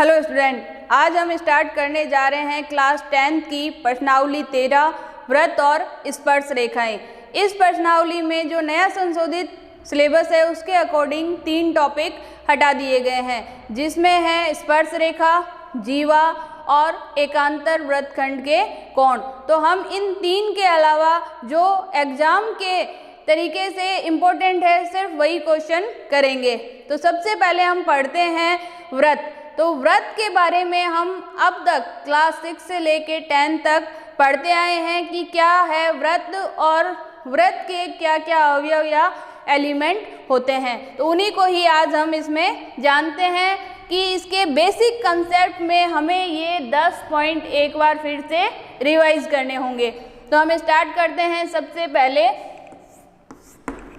Hello student, आज हम start करने जा रहे हैं क्लास 10 की प्रश्नावली 13 वृत्त और स्पर्श रेखाएं। इस प्रश्नावली में जो नया संशोधित सिलेबस है उसके अकॉर्डिंग 3 टॉपिक हटा दिए गए हैं, जिसमें है स्पर्श रेखा, जीवा और एकांतर वृत्तखंड के कोण। तो हम इन 3 के अलावा जो एग्जाम के तरीके से इम्पोर्टेंट है सिर्फ वही क्वेश्चन करेंगे। तो सबसे पहले हम पढ़ते हैं वृत्त। तो वृत्त के बारे में हम अब तक क्लास 6 से लेके 10 तक पढ़ते आए हैं कि क्या है वृत्त और वृत्त के क्या क्या अवयव या एलिमेंट होते हैं। तो उन्हीं को ही आज हम इसमें जानते हैं कि इसके बेसिक कंसेप्ट में हमें ये 10 पॉइंट एक बार फिर से रिवाइज करने होंगे। तो हम स्टार्ट करते हैं सबसे पहले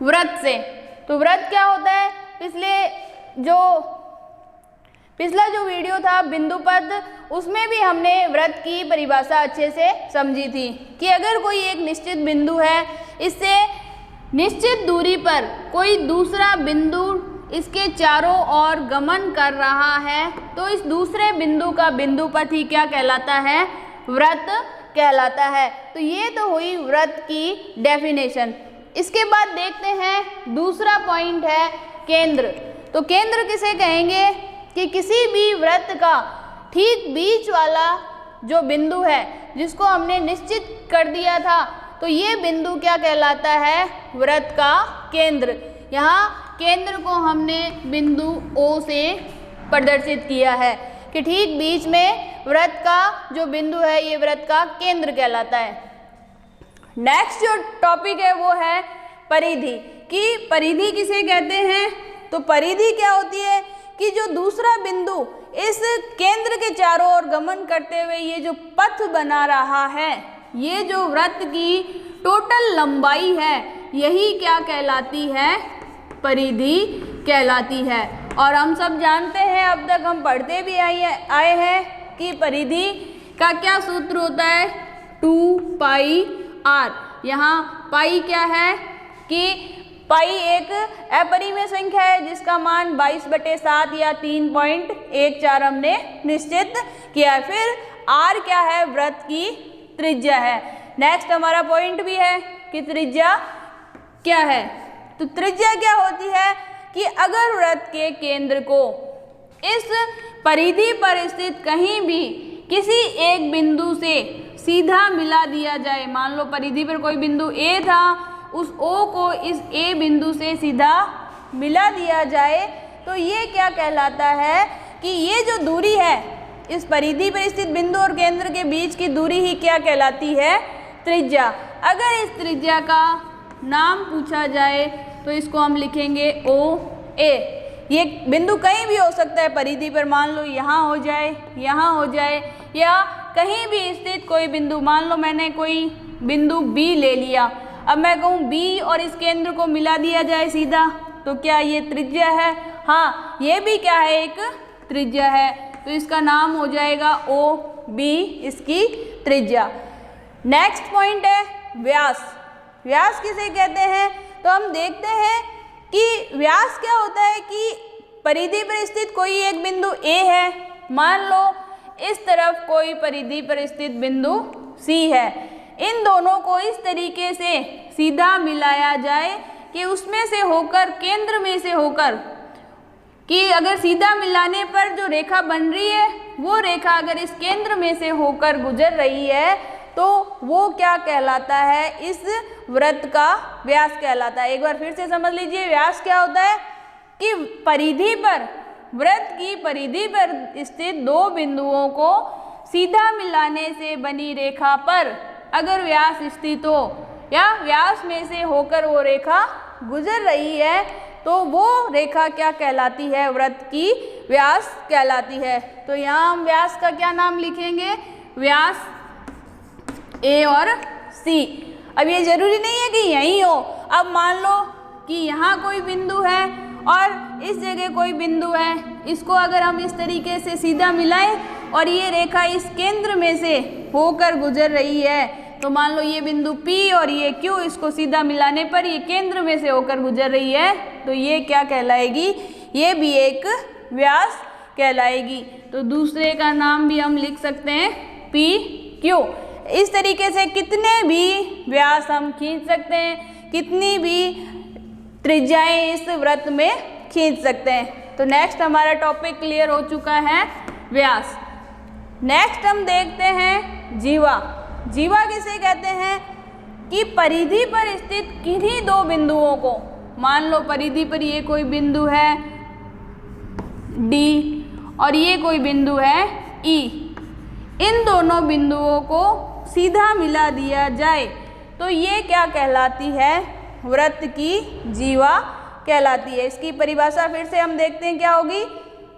वृत्त से। तो वृत्त क्या होता है, पिछला जो वीडियो था बिंदु पद, उसमें भी हमने वृत्त की परिभाषा अच्छे से समझी थी कि अगर कोई एक निश्चित बिंदु है, इससे निश्चित दूरी पर कोई दूसरा बिंदु इसके चारों ओर गमन कर रहा है तो इस दूसरे बिंदु का बिंदु पद ही क्या कहलाता है, वृत्त कहलाता है। तो ये तो हुई वृत्त की डेफिनेशन। इसके बाद देखते हैं दूसरा पॉइंट है केंद्र। तो केंद्र किसे कहेंगे कि किसी भी वृत्त का ठीक बीच वाला जो बिंदु है जिसको हमने निश्चित कर दिया था, तो ये बिंदु क्या कहलाता है, वृत्त का केंद्र। यहाँ केंद्र को हमने बिंदु O से प्रदर्शित किया है कि ठीक बीच में वृत्त का जो बिंदु है ये वृत्त का केंद्र कहलाता है। नेक्स्ट जो टॉपिक है वो है परिधि। कि परिधि किसे कहते हैं, तो परिधि क्या होती है कि जो दूसरा बिंदु इस केंद्र के चारों ओर गमन करते हुए ये जो पथ बना रहा है, ये जो वृत्त की टोटल लंबाई है, यही क्या कहलाती है, परिधि कहलाती है। और हम सब जानते हैं, अब तक हम पढ़ते भी आए हैं कि परिधि का क्या सूत्र होता है, 2πr। यहाँ पाई क्या है कि पाई एक अपरिमेय संख्या है जिसका मान 22/7 या 3.14 हमने निश्चित किया है। फिर r क्या है, वृत्त की त्रिज्या है। नेक्स्ट हमारा पॉइंट भी है कि त्रिज्या क्या है। तो त्रिज्या क्या होती है कि अगर वृत्त के केंद्र को इस परिधि पर स्थित कहीं भी किसी एक बिंदु से सीधा मिला दिया जाए, मान लो परिधि पर कोई बिंदु A था, उस O को इस A बिंदु से सीधा मिला दिया जाए, तो ये क्या कहलाता है कि ये जो दूरी है, इस परिधि पर स्थित बिंदु और केंद्र के बीच की दूरी ही क्या कहलाती है, त्रिज्या। अगर इस त्रिज्या का नाम पूछा जाए तो इसको हम लिखेंगे OA। ये बिंदु कहीं भी हो सकता है परिधि पर, मान लो यहाँ हो जाए, यहाँ हो जाए, या कहीं भी स्थित कोई बिंदु। मान लो मैंने कोई बिंदु B ले लिया, अब मैं कहूँ B और इस केंद्र को मिला दिया जाए सीधा, तो क्या ये त्रिज्या है? हाँ, ये भी क्या है, एक त्रिज्या है। तो इसका नाम हो जाएगा OB, इसकी त्रिज्या। नेक्स्ट पॉइंट है व्यास। व्यास किसे कहते हैं, तो हम देखते हैं कि व्यास क्या होता है कि परिधि पर स्थित कोई एक बिंदु A है, मान लो इस तरफ कोई परिधि पर स्थित बिंदु C है, इन दोनों को इस तरीके से सीधा मिलाया जाए कि उसमें से होकर, केंद्र में से होकर, कि अगर सीधा मिलाने पर जो रेखा बन रही है वो रेखा अगर इस केंद्र में से होकर गुजर रही है तो वो क्या कहलाता है, इस वृत्त का व्यास कहलाता है। एक बार फिर से समझ लीजिए, व्यास क्या होता है कि परिधि पर, वृत्त की परिधि पर स्थित दो बिंदुओं को सीधा मिलाने से बनी रेखा पर अगर व्यास स्थित हो या व्यास में से होकर वो रेखा गुजर रही है तो वो रेखा क्या कहलाती है, वृत्त की व्यास कहलाती है। तो यहाँ हम व्यास का क्या नाम लिखेंगे, व्यास A और C। अब ये जरूरी नहीं है कि यही हो, अब मान लो कि यहाँ कोई बिंदु है और इस जगह कोई बिंदु है, इसको अगर हम इस तरीके से सीधा मिलाएं और ये रेखा इस केंद्र में से होकर गुजर रही है, तो मान लो ये बिंदु P और ये Q, इसको सीधा मिलाने पर ये केंद्र में से होकर गुजर रही है, तो ये क्या कहलाएगी, ये भी एक व्यास कहलाएगी। तो दूसरे का नाम भी हम लिख सकते हैं पी क्यू। इस तरीके से कितने भी व्यास हम खींच सकते हैं, कितनी भी त्रिज्याएं इस वृत्त में खींच सकते हैं। तो नेक्स्ट हमारा टॉपिक क्लियर हो चुका है व्यास। नेक्स्ट हम देखते हैं जीवा। जीवा किसे कहते हैं कि परिधि पर स्थित किन्हीं दो बिंदुओं को, मान लो परिधि पर ये कोई बिंदु है D और ये कोई बिंदु है E, इन दोनों बिंदुओं को सीधा मिला दिया जाए तो ये क्या कहलाती है, वृत्त की जीवा कहलाती है। इसकी परिभाषा फिर से हम देखते हैं क्या होगी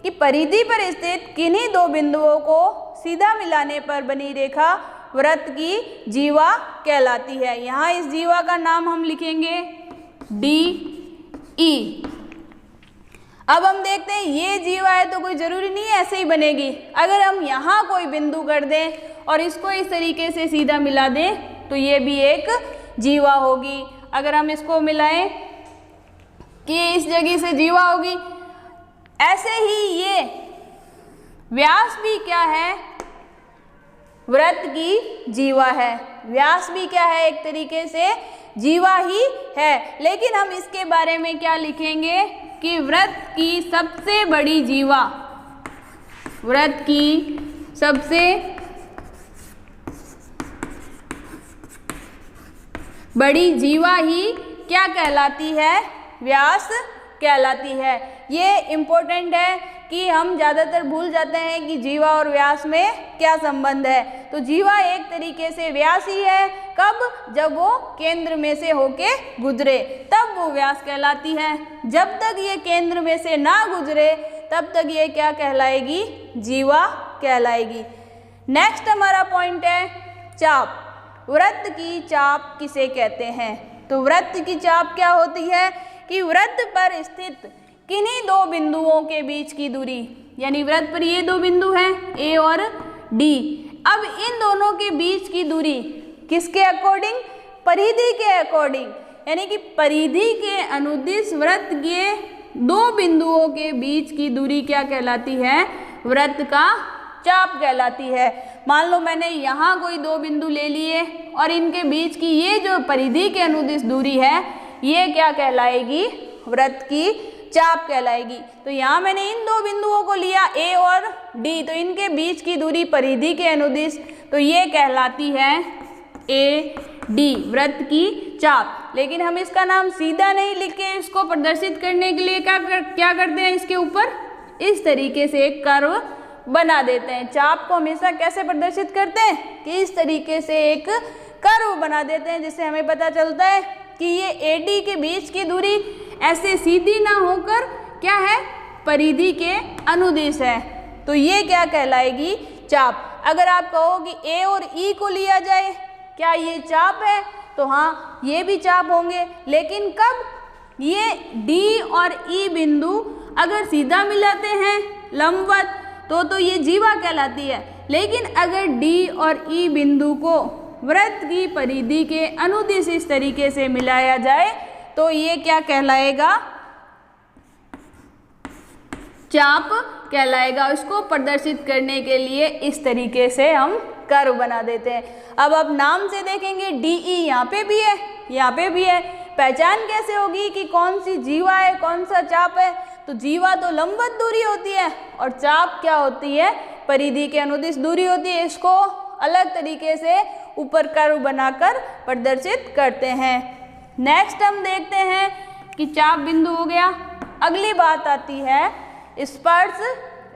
कि परिधि पर स्थित किन्हीं दो बिंदुओं को सीधा मिलाने पर बनी रेखा वृत्त की जीवा कहलाती है। यहाँ इस जीवा का नाम हम लिखेंगे DE। अब हम देखते हैं ये जीवा है तो कोई ज़रूरी नहीं है ऐसे ही बनेगी। अगर हम यहाँ कोई बिंदु कर दें और इसको इस तरीके से सीधा मिला दें तो ये भी एक जीवा होगी। अगर हम इसको मिलाएं कि इस जगह से जीवा होगी, ऐसे ही ये व्यास भी क्या है, वृत्त की जीवा है। व्यास भी क्या है, एक तरीके से जीवा ही है। लेकिन हम इसके बारे में क्या लिखेंगे कि वृत्त की सबसे बड़ी जीवा, वृत्त की सबसे बड़ी जीवा ही क्या कहलाती है, व्यास कहलाती है। ये इम्पोर्टेंट है कि हम ज़्यादातर भूल जाते हैं कि जीवा और व्यास में क्या संबंध है। तो जीवा एक तरीके से व्यास ही है। कब? जब वो केंद्र में से होके गुजरे तब वो व्यास कहलाती है। जब तक ये केंद्र में से ना गुजरे तब तक ये क्या कहलाएगी, जीवा कहलाएगी। नेक्स्ट हमारा पॉइंट है चाप। वृत्त की चाप किसे कहते हैं? तो वृत्त की चाप क्या होती है कि वृत्त पर स्थित किन्हीं दो बिंदुओं के बीच की दूरी, यानी वृत्त पर ये दो बिंदु हैं A और D। अब इन दोनों के बीच की दूरी किसके अकॉर्डिंग, परिधि के अकॉर्डिंग, यानी कि परिधि के अनुदिश वृत्त के दो बिंदुओं के बीच की दूरी क्या कहलाती है, वृत्त का चाप कहलाती है। मान लो मैंने यहाँ कोई दो बिंदु ले लिए और इनके बीच की ये जो परिधि के अनुदिश दूरी है ये क्या कहलाएगी, वृत्त की चाप कहलाएगी। तो यहाँ मैंने इन दो बिंदुओं को लिया A और D, तो इनके बीच की दूरी परिधि के अनुदिश, तो ये कहलाती है AD, वृत्त की चाप। लेकिन हम इसका नाम सीधा नहीं लिख के इसको प्रदर्शित करने के लिए क्या करते हैं, इसके ऊपर इस तरीके से एक कर्व बना देते हैं। चाप को हमेशा कैसे प्रदर्शित करते हैं कि इस तरीके से एक कर्व बना देते हैं, जिससे हमें पता चलता है कि ये AD के बीच की दूरी ऐसे सीधी ना होकर क्या है, परिधि के अनुदिश है। तो ये क्या कहलाएगी, चाप। अगर आप कहो कि A और E को लिया जाए, क्या ये चाप है? तो हाँ, ये भी चाप होंगे। लेकिन कब? ये D और E बिंदु अगर सीधा मिलाते हैं लंबवत तो ये जीवा कहलाती है। लेकिन अगर D और E बिंदु को वृत्त की परिधि के अनुदिश इस तरीके से मिलाया जाए तो ये क्या कहलाएगा, चाप कहलाएगा। उसको प्रदर्शित करने के लिए इस तरीके से हम कर्व बना देते हैं। अब आप नाम से देखेंगे DE यहाँ पे भी है, यहाँ पे भी है। पहचान कैसे होगी कि कौन सी जीवा है, कौन सा चाप है? तो जीवा तो लंबवत दूरी होती है और चाप क्या होती है, परिधि के अनुदिश दूरी होती है। इसको अलग तरीके से ऊपर कर्व बनाकर प्रदर्शित करते हैं। नेक्स्ट हम देखते हैं कि चाप बिंदु हो गया। अगली बात आती है स्पर्श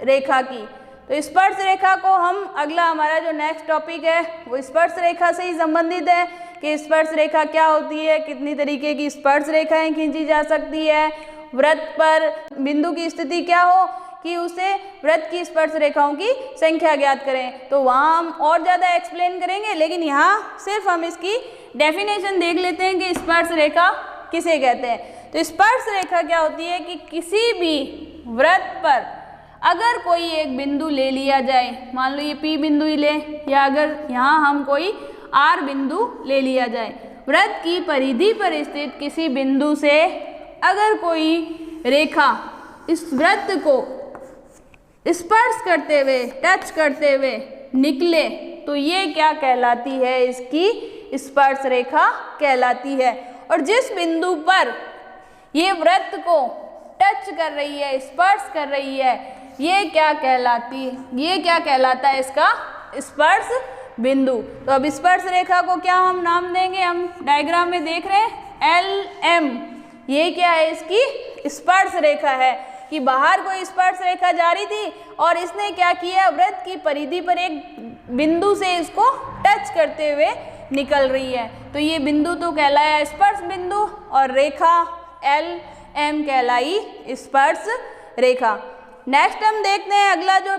रेखा की। तो स्पर्श रेखा को हम, अगला हमारा जो नेक्स्ट टॉपिक है वो स्पर्श रेखा से ही संबंधित है कि स्पर्श रेखा क्या होती है, कितनी तरीके की स्पर्श रेखाएं खींची जा सकती है, वृत्त पर बिंदु की स्थिति क्या हो कि उसे वृत्त की स्पर्श रेखाओं की संख्या ज्ञात करें। तो वहाँ हम और ज़्यादा एक्सप्लेन करेंगे, लेकिन यहाँ सिर्फ हम इसकी डेफिनेशन देख लेते हैं कि स्पर्श रेखा किसे कहते हैं। तो स्पर्श रेखा क्या होती है कि किसी भी वृत्त पर अगर कोई एक बिंदु ले लिया जाए, मान लो ये P बिंदु ही ले, या अगर यहाँ हम कोई R बिंदु ले लिया जाए, वृत्त की परिधि पर स्थित किसी बिंदु से अगर कोई रेखा इस वृत्त को स्पर्श करते हुए, टच करते हुए निकले तो ये क्या कहलाती है, इसकी स्पर्श रेखा कहलाती है। और जिस बिंदु पर ये वृत्त को टच कर रही है, स्पर्श कर रही है, ये क्या कहलाती है, ये क्या कहलाता है, इसका स्पर्श बिंदु। तो अब स्पर्श रेखा को क्या हम नाम देंगे, हम डायग्राम में देख रहे हैं LM, ये क्या है, इसकी स्पर्श रेखा है कि बाहर कोई स्पर्श रेखा जारी थी और इसने क्या किया, वृत्त की परिधि पर एक बिंदु से इसको टच करते हुए निकल रही है, तो ये बिंदु तो कहलाया स्पर्श बिंदु और रेखा LM कहलाई स्पर्श रेखा। नेक्स्ट हम देखते हैं अगला जो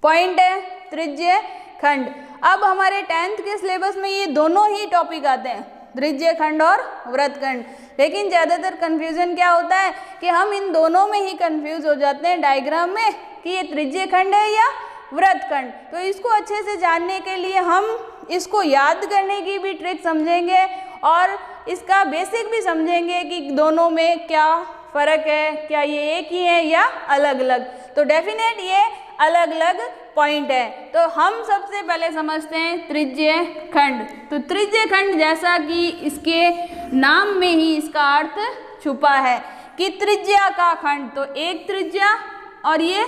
पॉइंट है, त्रिज्य खंड। अब हमारे 10th के सिलेबस में ये दोनों ही टॉपिक आते हैं, त्रिज्य खंड और वृत्तखंड, लेकिन ज़्यादातर कन्फ्यूजन क्या होता है कि हम इन दोनों में ही कंफ्यूज हो जाते हैं डायग्राम में कि ये त्रिज्य खंड है या वृत्तखंड। तो इसको अच्छे से जानने के लिए हम इसको याद करने की भी ट्रिक समझेंगे और इसका बेसिक भी समझेंगे कि दोनों में क्या फ़र्क है, क्या ये एक ही है या अलग अलग। तो डेफिनेट ये अलग अलग पॉइंट है। तो हम सबसे पहले समझते हैं त्रिज्य खंड। तो त्रिज्य खंड जैसा कि इसके नाम में ही इसका अर्थ छुपा है कि त्रिज्या का खंड, तो एक त्रिज्या और ये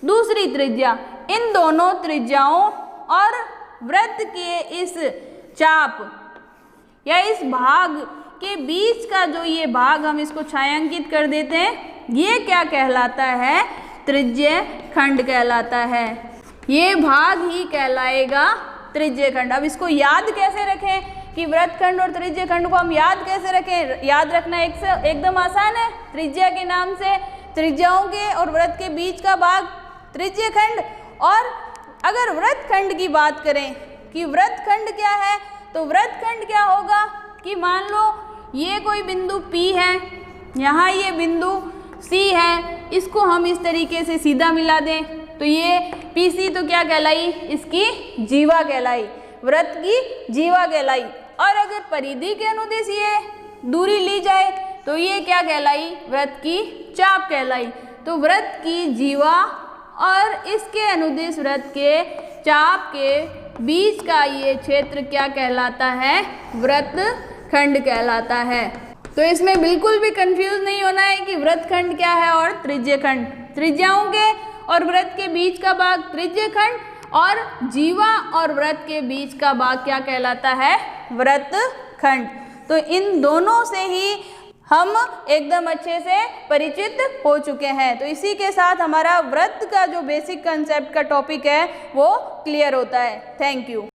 दूसरी त्रिज्या, इन दोनों त्रिज्याओं और वृत्त के इस चाप या इस भाग के बीच का जो ये भाग, हम इसको छायांकित कर देते हैं, ये क्या कहलाता है, त्रिज्य खंड कहलाता है। ये भाग ही कहलाएगा त्रिज्य खंड। अब इसको याद कैसे रखें कि वृत्तखंड और त्रिज्य खंड को हम याद कैसे रखें, याद रखना एकदम आसान है। त्रिज्या के नाम से त्रिज्याओं के और वृत्त के बीच का भाग त्रिज्य खंड। और अगर वृत्तखंड की बात करें कि वृत्तखंड क्या है, तो वृत्तखंड क्या होगा कि मान लो ये कोई बिंदु P है, यहाँ ये बिंदु C है, इसको हम इस तरीके से सीधा मिला दें तो ये PC तो क्या कहलाई, इसकी जीवा कहलाई, वृत्त की जीवा कहलाई। और अगर परिधि के अनुदिश ये दूरी ली जाए तो ये क्या कहलाई, वृत्त की चाप कहलाई। तो वृत्त की जीवा और इसके अनुदिश वृत्त के चाप के बीच का ये क्षेत्र क्या कहलाता है, वृत्तखंड कहलाता है। तो इसमें बिल्कुल भी कंफ्यूज नहीं होना है कि वृत्तखंड क्या है और त्रिज्य खंड। त्रिज्याओं के और वृत्त के बीच का भाग त्रिज्य खंड और जीवा और वृत्त के बीच का भाग क्या कहलाता है, वृत्तखंड। तो इन दोनों से ही हम एकदम अच्छे से परिचित हो चुके हैं। तो इसी के साथ हमारा वृत्त का जो बेसिक कंसेप्ट का टॉपिक है वो क्लियर होता है। Thank you.